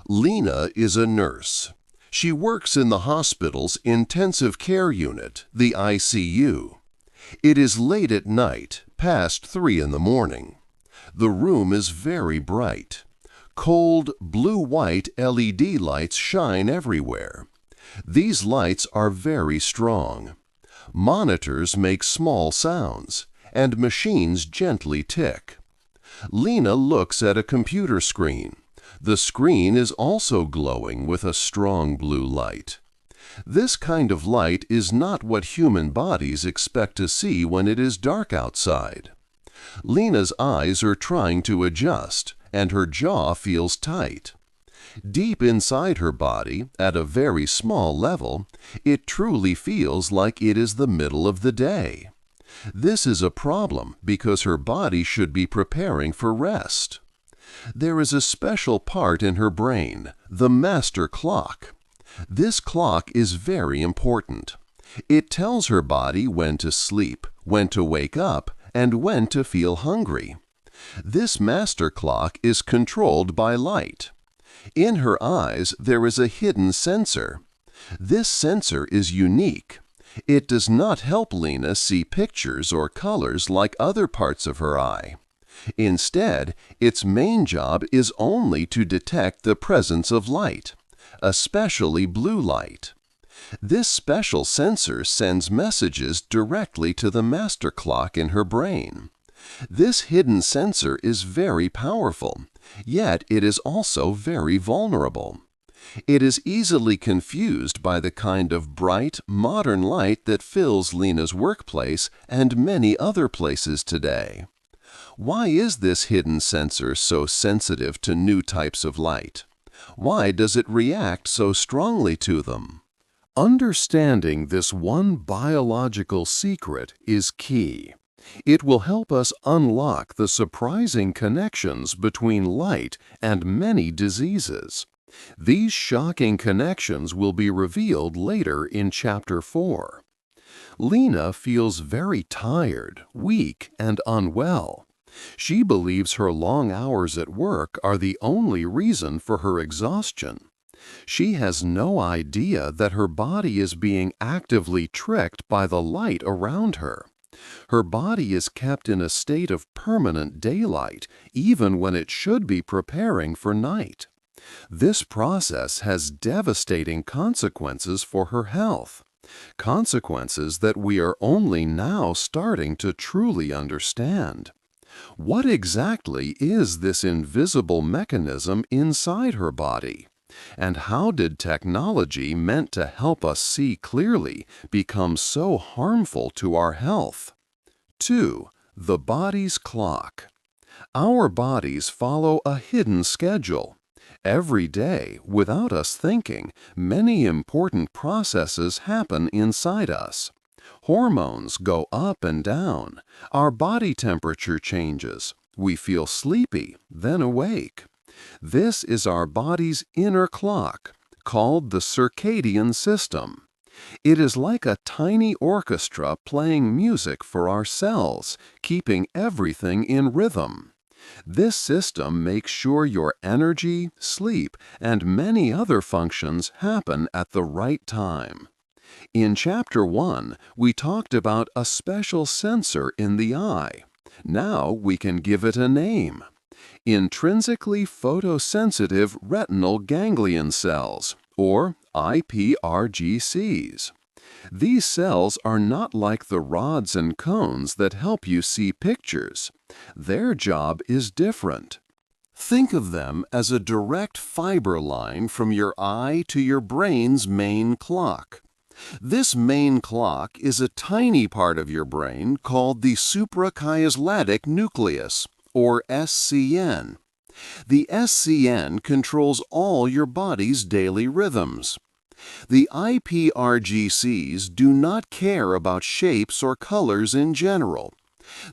Lena is a nurse. She works in the hospital's intensive care unit, the ICU. It is late at night, past 3 in the morning. The room is very bright. Cold, blue-white LED lights shine everywhere. These lights are very strong. Monitors make small sounds, and machines gently tick. Lena looks at a computer screen. The screen is also glowing with a strong blue light. This kind of light is not what human bodies expect to see when it is dark outside. Lena's eyes are trying to adjust, and her jaw feels tight. Deep inside her body, at a very small level, it truly feels like it is the middle of the day. This is a problem because her body should be preparing for rest. There is a special part in her brain, the master clock. This clock is very important. It tells her body when to sleep, when to wake up, and when to feel hungry. This master clock is controlled by light. In her eyes, there is a hidden sensor. This sensor is unique. It does not help Lena see pictures or colors like other parts of her eye. Instead, its main job is only to detect the presence of light, especially blue light. This special sensor sends messages directly to the master clock in her brain. This hidden sensor is very powerful, yet it is also very vulnerable. It is easily confused by the kind of bright, modern light that fills Lena's workplace and many other places today. Why is this hidden sensor so sensitive to new types of light? Why does it react so strongly to them? Understanding this one biological secret is key. It will help us unlock the surprising connections between light and many diseases. These shocking connections will be revealed later in Chapter 4. Lena feels very tired, weak, and unwell. She believes her long hours at work are the only reason for her exhaustion. She has no idea that her body is being actively tricked by the light around her. Her body is kept in a state of permanent daylight, even when it should be preparing for night. This process has devastating consequences for her health, consequences that we are only now starting to truly understand. What exactly is this invisible mechanism inside her body? And how did technology meant to help us see clearly become so harmful to our health? 2. The body's clock. Our bodies follow a hidden schedule. Every day, without us thinking, many important processes happen inside us. Hormones go up and down. Our body temperature changes. We feel sleepy, then awake. This is our body's inner clock, called the circadian system. It is like a tiny orchestra playing music for our cells, keeping everything in rhythm. This system makes sure your energy, sleep, and many other functions happen at the right time. In Chapter 1, we talked about a special sensor in the eye. Now we can give it a name. Intrinsically photosensitive retinal ganglion cells, or iPRGCs. These cells are not like the rods and cones that help you see pictures. Their job is different. Think of them as a direct fiber line from your eye to your brain's main clock. This main clock is a tiny part of your brain called the suprachiasmatic nucleus, or SCN. The SCN controls all your body's daily rhythms. The iPRGCs do not care about shapes or colors in general.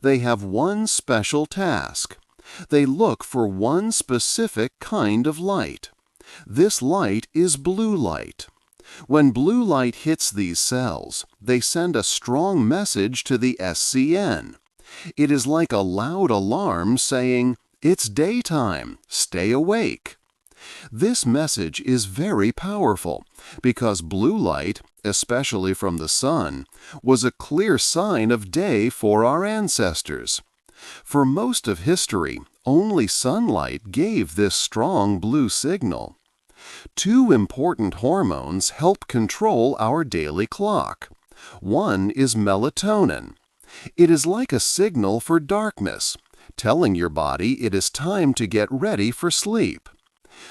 They have one special task. They look for one specific kind of light. This light is blue light. When blue light hits these cells, they send a strong message to the SCN. It is like a loud alarm saying, "It's daytime, stay awake." This message is very powerful because blue light, especially from the sun, was a clear sign of day for our ancestors. For most of history, only sunlight gave this strong blue signal. Two important hormones help control our daily clock. One is melatonin. It is like a signal for darkness, telling your body it is time to get ready for sleep.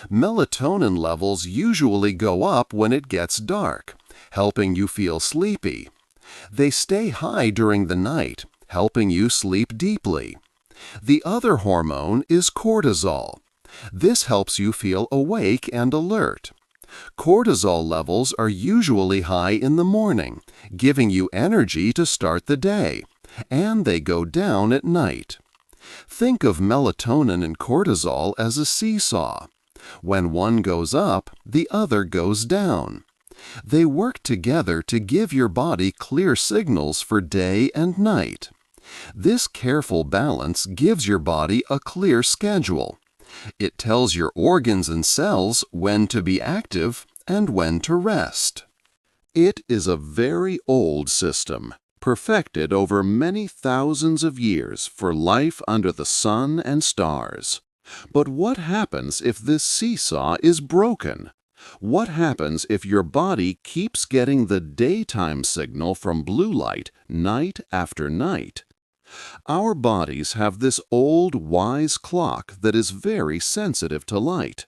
Melatonin levels usually go up when it gets dark, helping you feel sleepy. They stay high during the night, helping you sleep deeply. The other hormone is cortisol. This helps you feel awake and alert. Cortisol levels are usually high in the morning, giving you energy to start the day, and they go down at night. Think of melatonin and cortisol as a seesaw. When one goes up, the other goes down. They work together to give your body clear signals for day and night. This careful balance gives your body a clear schedule. It tells your organs and cells when to be active and when to rest. It is a very old system, perfected over many thousands of years for life under the sun and stars. But what happens if this seesaw is broken? What happens if your body keeps getting the daytime signal from blue light night after night? Our bodies have this old, wise clock that is very sensitive to light.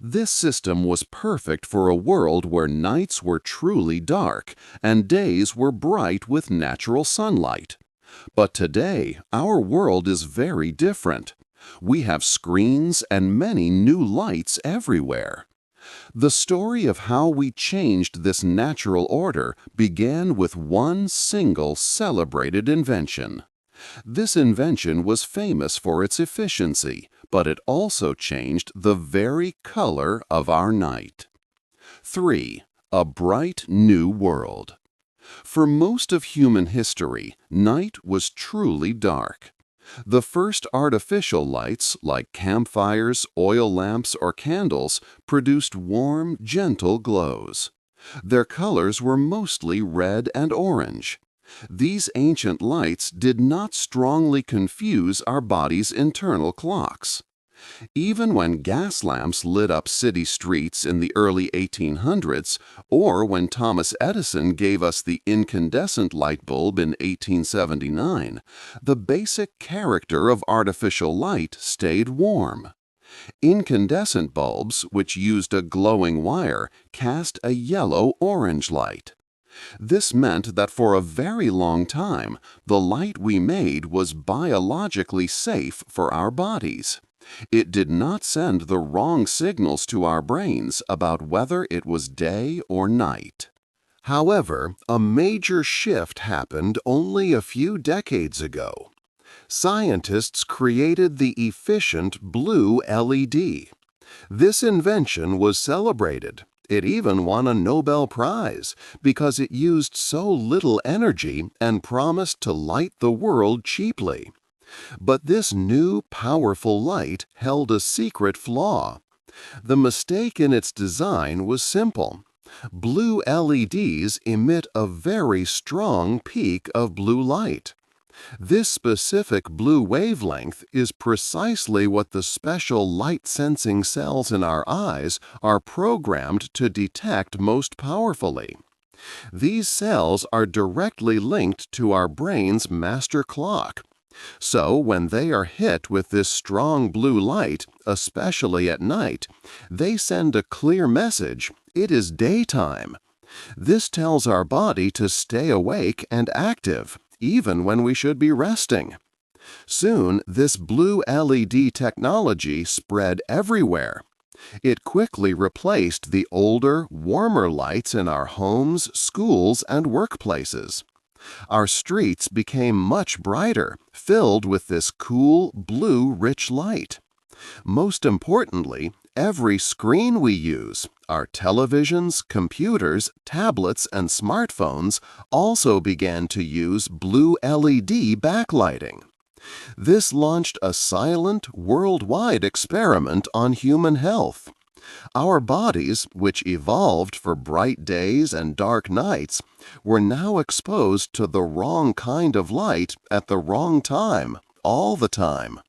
This system was perfect for a world where nights were truly dark and days were bright with natural sunlight. But today, our world is very different. We have screens and many new lights everywhere. The story of how we changed this natural order began with one single celebrated invention. This invention was famous for its efficiency, but it also changed the very color of our night. 3. A bright new world. For most of human history, night was truly dark. The first artificial lights, like campfires, oil lamps, or candles, produced warm, gentle glows. Their colors were mostly red and orange. These ancient lights did not strongly confuse our body's internal clocks. Even when gas lamps lit up city streets in the early 1800s, or when Thomas Edison gave us the incandescent light bulb in 1879, the basic character of artificial light stayed warm. Incandescent bulbs, which used a glowing wire, cast a yellow-orange light. This meant that for a very long time, the light we made was biologically safe for our bodies. It did not send the wrong signals to our brains about whether it was day or night. However, a major shift happened only a few decades ago. Scientists created the efficient blue LED. This invention was celebrated. It even won a Nobel Prize because it used so little energy and promised to light the world cheaply. But this new, powerful light held a secret flaw. The mistake in its design was simple. Blue LEDs emit a very strong peak of blue light. This specific blue wavelength is precisely what the special light-sensing cells in our eyes are programmed to detect most powerfully. These cells are directly linked to our brain's master clock. So when they are hit with this strong blue light, especially at night, they send a clear message: it is daytime. This tells our body to stay awake and active, even when we should be resting. Soon, this blue LED technology spread everywhere. It quickly replaced the older, warmer lights in our homes, schools, and workplaces. Our streets became much brighter, filled with this cool, blue, rich light. Most importantly, every screen we use, our televisions, computers, tablets, and smartphones, also began to use blue LED backlighting. This launched a silent, worldwide experiment on human health. Our bodies, which evolved for bright days and dark nights, were now exposed to the wrong kind of light at the wrong time, all the time.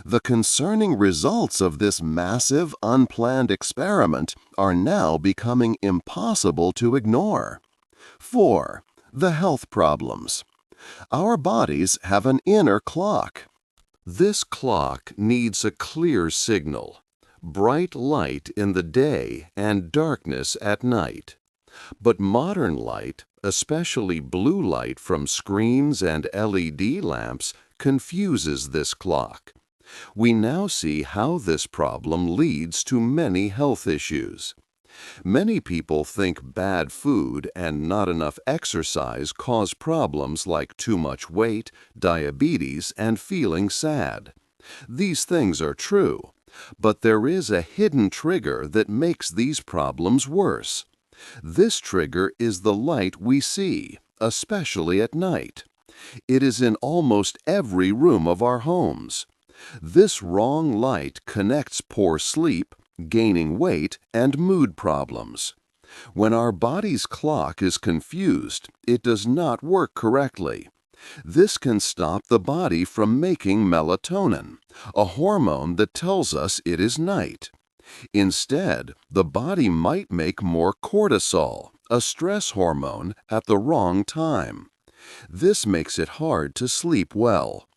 The concerning results of this massive, unplanned experiment are now becoming impossible to ignore. 4. The health problems. Our bodies have an inner clock. This clock needs a clear signal, bright light in the day and darkness at night. But modern light, especially blue light from screens and LED lamps, confuses this clock. We now see how this problem leads to many health issues. Many people think bad food and not enough exercise cause problems like too much weight, diabetes, and feeling sad. These things are true, but there is a hidden trigger that makes these problems worse. This trigger is the light we see, especially at night. It is in almost every room of our homes. This wrong light connects poor sleep, gaining weight, and mood problems. When our body's clock is confused, it does not work correctly. This can stop the body from making melatonin, a hormone that tells us it is night. Instead, the body might make more cortisol, a stress hormone, at the wrong time. This makes it hard to sleep well.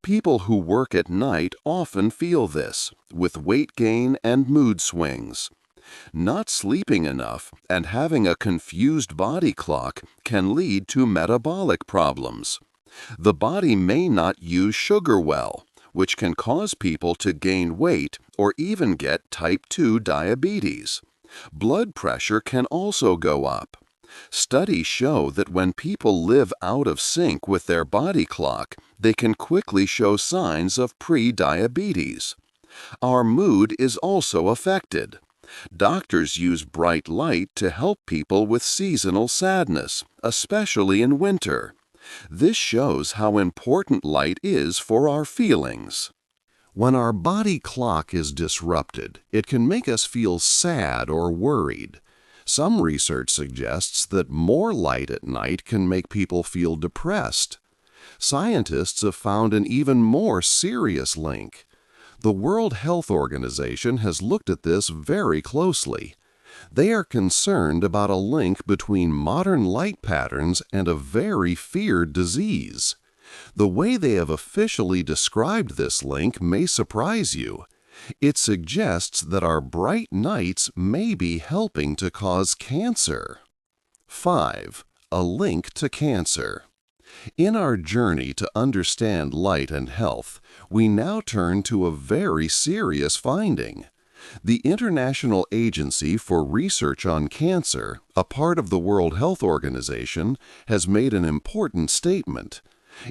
People who work at night often feel this, with weight gain and mood swings. Not sleeping enough and having a confused body clock can lead to metabolic problems. The body may not use sugar well, which can cause people to gain weight or even get type 2 diabetes. Blood pressure can also go up. Studies show that when people live out of sync with their body clock, they can quickly show signs of pre-diabetes. Our mood is also affected. Doctors use bright light to help people with seasonal sadness, especially in winter. This shows how important light is for our feelings. When our body clock is disrupted, it can make us feel sad or worried. Some research suggests that more light at night can make people feel depressed. Scientists have found an even more serious link. The World Health Organization has looked at this very closely. They are concerned about a link between modern light patterns and a very feared disease. The way they have officially described this link may surprise you. It suggests that our bright nights may be helping to cause cancer. 5. A link to cancer. In our journey to understand light and health, we now turn to a very serious finding. The International Agency for Research on Cancer, a part of the World Health Organization, has made an important statement.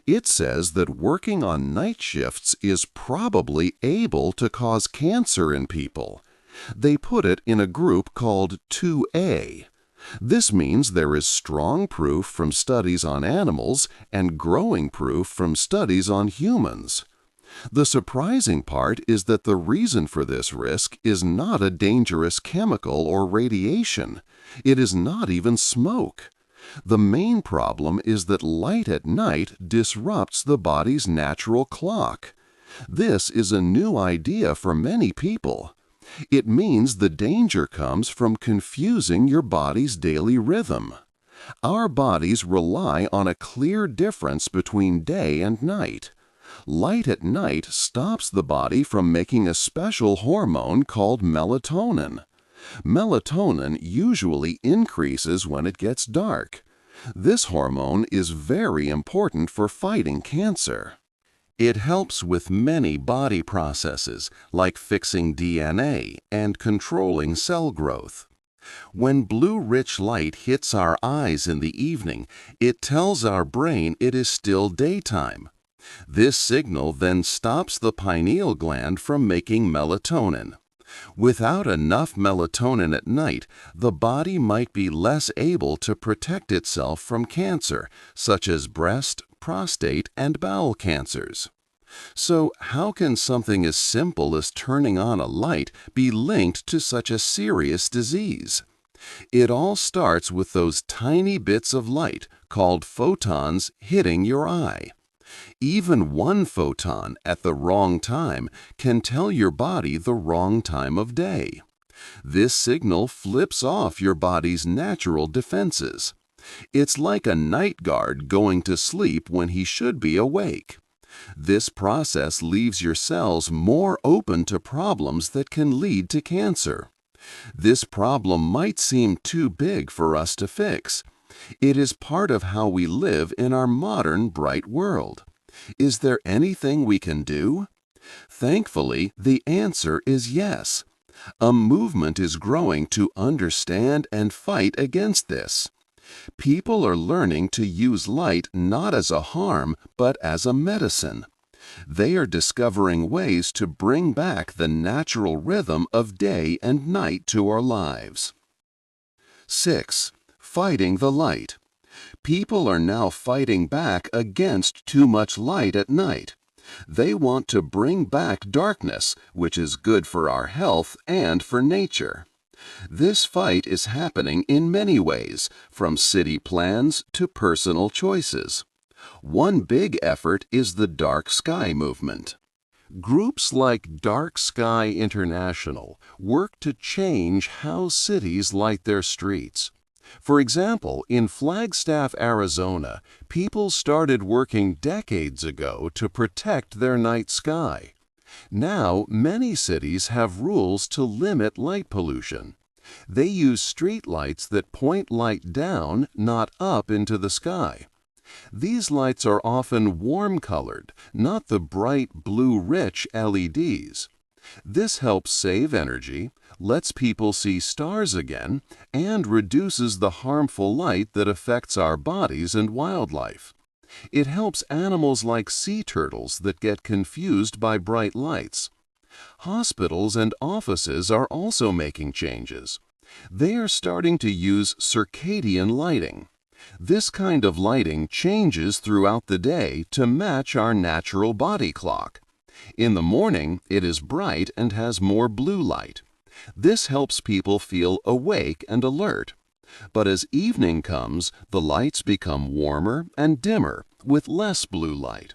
It says that working on night shifts is probably able to cause cancer in people. They put it in a group called 2A. This means there is strong proof from studies on animals and growing proof from studies on humans. The surprising part is that the reason for this risk is not a dangerous chemical or radiation. It is not even smoke. The main problem is that light at night disrupts the body's natural clock. This is a new idea for many people. It means the danger comes from confusing your body's daily rhythm. Our bodies rely on a clear difference between day and night. Light at night stops the body from making a special hormone called melatonin. Melatonin usually increases when it gets dark. This hormone is very important for fighting cancer. It helps with many body processes, like fixing DNA and controlling cell growth. When blue-rich light hits our eyes in the evening, it tells our brain it is still daytime. This signal then stops the pineal gland from making melatonin. Without enough melatonin at night, the body might be less able to protect itself from cancer, such as breast, prostate, and bowel cancers. So, how can something as simple as turning on a light be linked to such a serious disease? It all starts with those tiny bits of light called photons hitting your eye. Even one photon at the wrong time can tell your body the wrong time of day. This signal flips off your body's natural defenses. It's like a night guard going to sleep when he should be awake. This process leaves your cells more open to problems that can lead to cancer. This problem might seem too big for us to fix. It is part of how we live in our modern, bright world. Is there anything we can do? Thankfully, the answer is yes. A movement is growing to understand and fight against this. People are learning to use light not as a harm, but as a medicine. They are discovering ways to bring back the natural rhythm of day and night to our lives. 6. Fighting the light. People are now fighting back against too much light at night. They want to bring back darkness, which is good for our health and for nature. This fight is happening in many ways, from city plans to personal choices. One big effort is the Dark Sky movement. Groups like Dark Sky International work to change how cities light their streets. For example, in Flagstaff, Arizona, people started working decades ago to protect their night sky. Now, many cities have rules to limit light pollution. They use street lights that point light down, not up into the sky. These lights are often warm-colored, not the bright blue-rich LEDs. This helps save energy, lets people see stars again, and reduces the harmful light that affects our bodies and wildlife. It helps animals like sea turtles that get confused by bright lights. Hospitals and offices are also making changes. They are starting to use circadian lighting. This kind of lighting changes throughout the day to match our natural body clock. In the morning, it is bright and has more blue light. This helps people feel awake and alert. But as evening comes, the lights become warmer and dimmer with less blue light.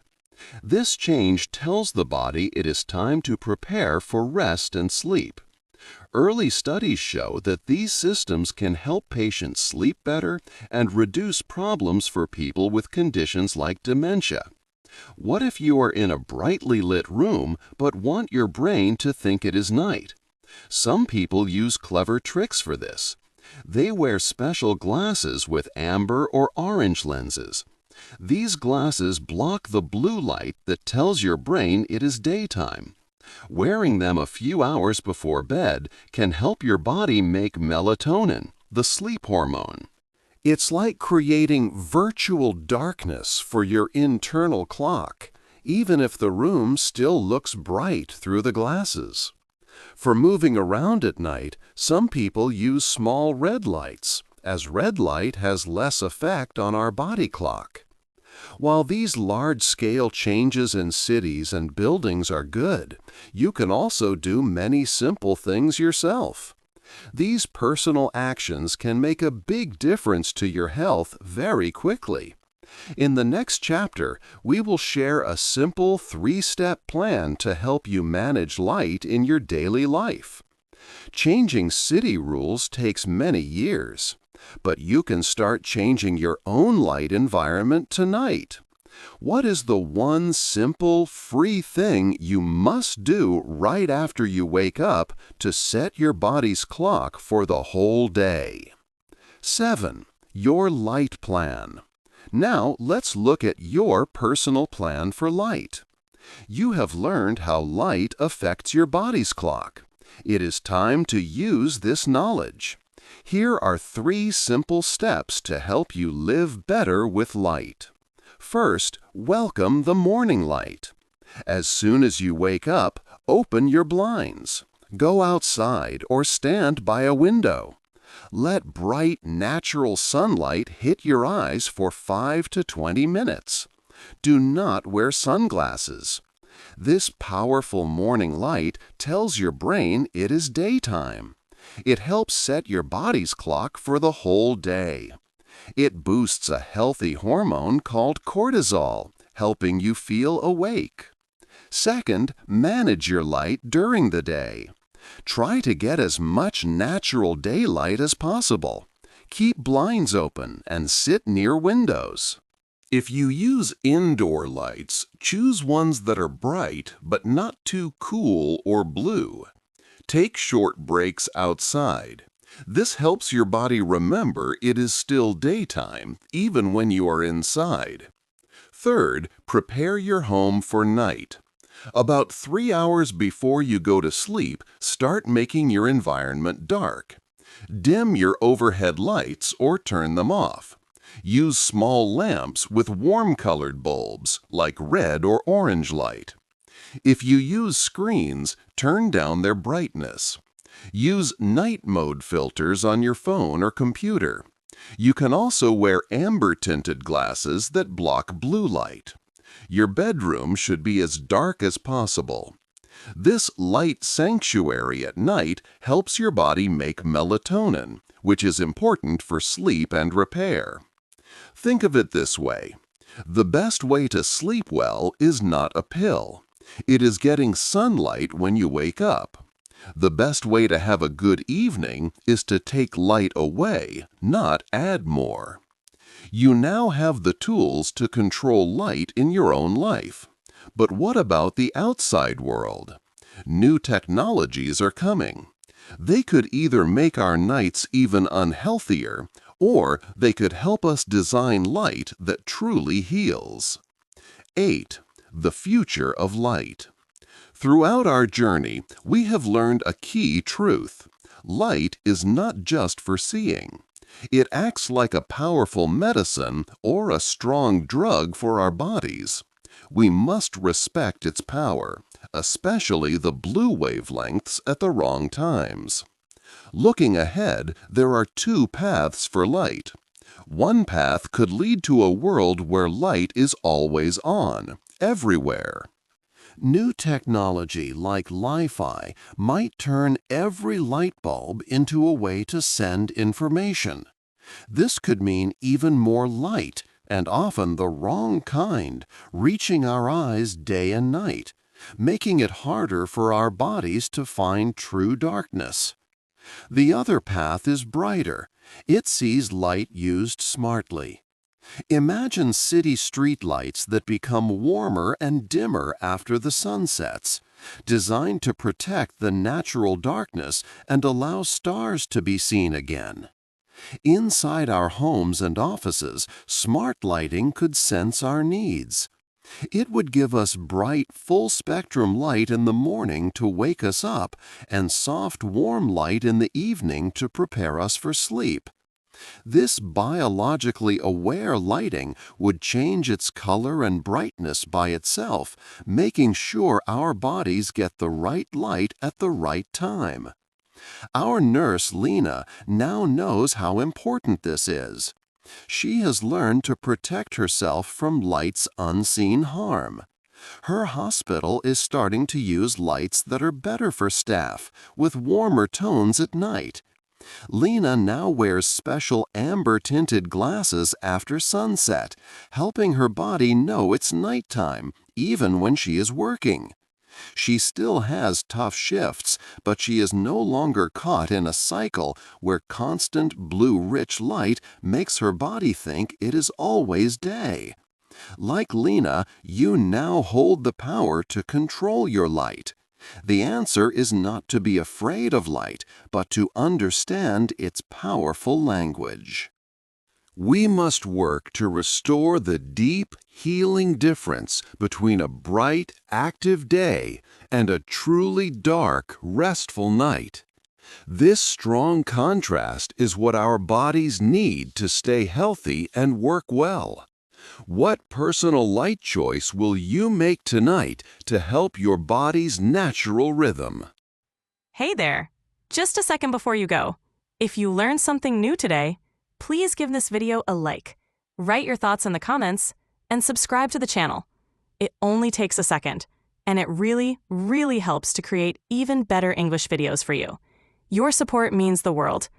This change tells the body it is time to prepare for rest and sleep. Early studies show that these systems can help patients sleep better and reduce problems for people with conditions like dementia. What if you are in a brightly lit room but want your brain to think it is night? Some people use clever tricks for this. They wear special glasses with amber or orange lenses. These glasses block the blue light that tells your brain it is daytime. Wearing them a few hours before bed can help your body make melatonin, the sleep hormone. It's like creating virtual darkness for your internal clock, even if the room still looks bright through the glasses. For moving around at night, some people use small red lights, as red light has less effect on our body clock. While these large-scale changes in cities and buildings are good, you can also do many simple things yourself. These personal actions can make a big difference to your health very quickly. In the next chapter, we will share a simple 3-step plan to help you manage light in your daily life. Changing city rules takes many years, but you can start changing your own light environment tonight. What is the one simple, free thing you must do right after you wake up to set your body's clock for the whole day? 7. Your light plan. Now let's look at your personal plan for light. You have learned how light affects your body's clock. It is time to use this knowledge. Here are 3 simple steps to help you live better with light. First, welcome the morning light. As soon as you wake up, open your blinds. Go outside or stand by a window. Let bright, natural sunlight hit your eyes for 5 to 20 minutes. Do not wear sunglasses. This powerful morning light tells your brain it is daytime. It helps set your body's clock for the whole day. It boosts a healthy hormone called cortisol, helping you feel awake. Second, manage your light during the day. Try to get as much natural daylight as possible. Keep blinds open and sit near windows. If you use indoor lights, choose ones that are bright but not too cool or blue. Take short breaks outside. This helps your body remember it is still daytime, even when you are inside. Third, prepare your home for night. About 3 hours before you go to sleep, start making your environment dark. Dim your overhead lights or turn them off. Use small lamps with warm-colored bulbs, like red or orange light. If you use screens, turn down their brightness. Use night mode filters on your phone or computer. You can also wear amber-tinted glasses that block blue light. Your bedroom should be as dark as possible. This light sanctuary at night helps your body make melatonin, which is important for sleep and repair. Think of it this way. The best way to sleep well is not a pill. It is getting sunlight when you wake up. The best way to have a good evening is to take light away, not add more. You now have the tools to control light in your own life. But what about the outside world? New technologies are coming. They could either make our nights even unhealthier, or they could help us design light that truly heals. 8. The future of light. Throughout our journey, we have learned a key truth. Light is not just for seeing. It acts like a powerful medicine or a strong drug for our bodies. We must respect its power, especially the blue wavelengths at the wrong times. Looking ahead, there are 2 paths for light. One path could lead to a world where light is always on, everywhere. New technology like Li-Fi might turn every light bulb into a way to send information. This could mean even more light, and often the wrong kind, reaching our eyes day and night, making it harder for our bodies to find true darkness. The other path is brighter. It sees light used smartly. Imagine city streetlights that become warmer and dimmer after the sun sets, designed to protect the natural darkness and allow stars to be seen again. Inside our homes and offices, smart lighting could sense our needs. It would give us bright, full-spectrum light in the morning to wake us up and soft, warm light in the evening to prepare us for sleep. This biologically aware lighting would change its color and brightness by itself, making sure our bodies get the right light at the right time. Our nurse, Lena, now knows how important this is. She has learned to protect herself from light's unseen harm. Her hospital is starting to use lights that are better for staff, with warmer tones at night. Lena now wears special amber-tinted glasses after sunset, helping her body know it's nighttime, even when she is working. She still has tough shifts, but she is no longer caught in a cycle where constant blue-rich light makes her body think it is always day. Like Lena, you now hold the power to control your light. The answer is not to be afraid of light, but to understand its powerful language. We must work to restore the deep, healing difference between a bright, active day and a truly dark, restful night. This strong contrast is what our bodies need to stay healthy and work well. What personal light choice will you make tonight to help your body's natural rhythm? Hey there! Just a second before you go. If you learned something new today, please give this video a like, write your thoughts in the comments, and subscribe to the channel. It only takes a second. and it really, really helps to create even better English videos for you. Your support means the world.